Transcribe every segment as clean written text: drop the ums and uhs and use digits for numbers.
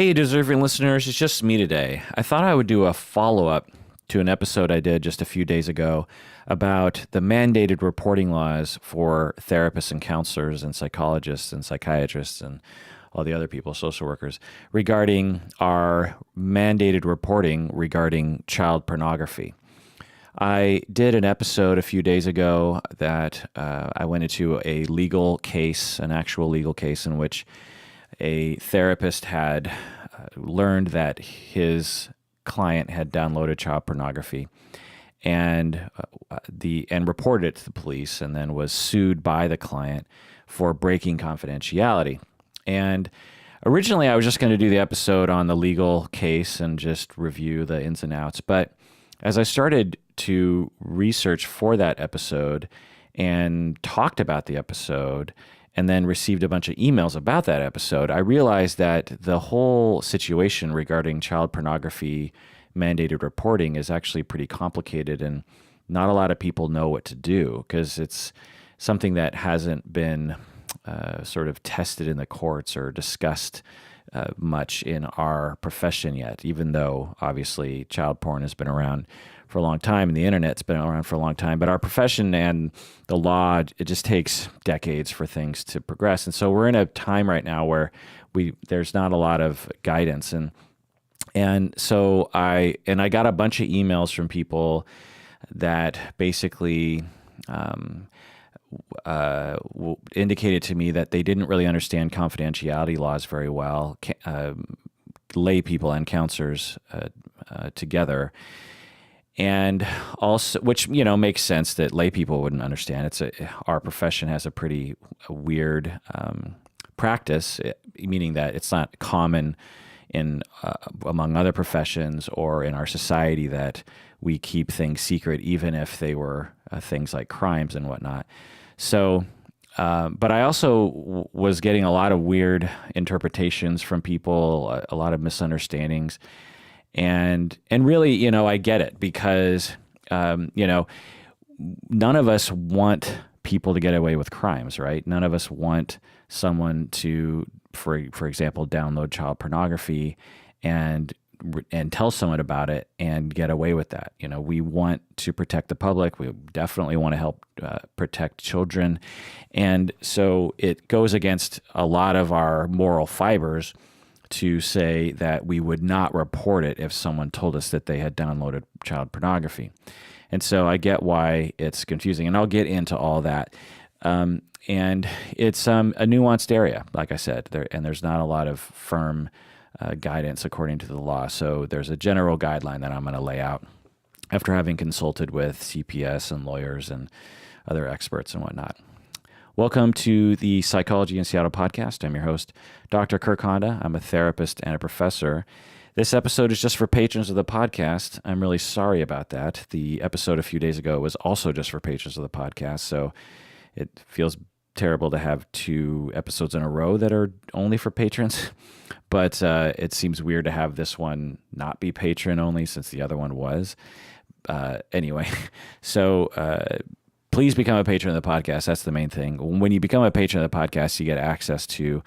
Hey, deserving listeners, it's just me today. I thought I would do a follow-up to an episode I did just a few days ago about the mandated reporting laws for therapists and counselors and psychologists and psychiatrists and all the other people, social workers, regarding our mandated reporting regarding child pornography. I did an episode a few days ago that I went into a legal case, an actual legal case in which a therapist had learned that his client had downloaded child pornography and reported it to the police, and then was sued by the client for breaking confidentiality. And originally I was just going to do the episode on the legal case and just review the ins and outs, but as I started to research for that episode and talked about the episode and then received a bunch of emails about that episode, I realized that the whole situation regarding child pornography mandated reporting is actually pretty complicated, and not a lot of people know what to do because it's something that hasn't been sort of tested in the courts or discussed much in our profession yet, even though obviously child porn has been around for a long time and the internet's been around for a long time. But our profession and the law, it just takes decades for things to progress. And so we're in a time right now where there's not a lot of guidance. And so I got a bunch of emails from people that basically indicated to me that they didn't really understand confidentiality laws very well, lay people and counselors together. And also, which, makes sense that lay people wouldn't understand. Our profession has a pretty weird practice, meaning that it's not common in among other professions or in our society that we keep things secret, even if they were things like crimes and whatnot. So, but I also was getting a lot of weird interpretations from people, a lot of misunderstandings. And really, I get it because, none of us want people to get away with crimes, right? None of us want someone to, for example, download child pornography and tell someone about it and get away with that. We want to protect the public. We definitely want to help protect children. And so it goes against a lot of our moral fibers to say that we would not report it if someone told us that they had downloaded child pornography. And so I get why it's confusing, and I'll get into all that. And it's a nuanced area, like I said, and there's not a lot of firm guidance according to the law. So there's a general guideline that I'm going to lay out after having consulted with CPS and lawyers and other experts and whatnot. Welcome to the Psychology in Seattle podcast. I'm your host, Dr. Kirk Honda. I'm a therapist and a professor. This episode is just for patrons of the podcast. I'm really sorry about that. The episode a few days ago was also just for patrons of the podcast, so it feels terrible to have two episodes in a row that are only for patrons, but it seems weird to have this one not be patron only since the other one was. Anyway, so please become a patron of the podcast. That's the main thing. When you become a patron of the podcast, you get access to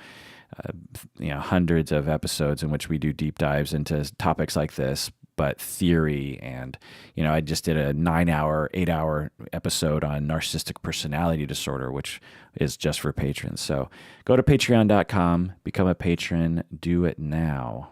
hundreds of episodes in which we do deep dives into topics like this, but theory. And, I just did a 8-hour episode on narcissistic personality disorder, which is just for patrons. So go to patreon.com, become a patron, do it now.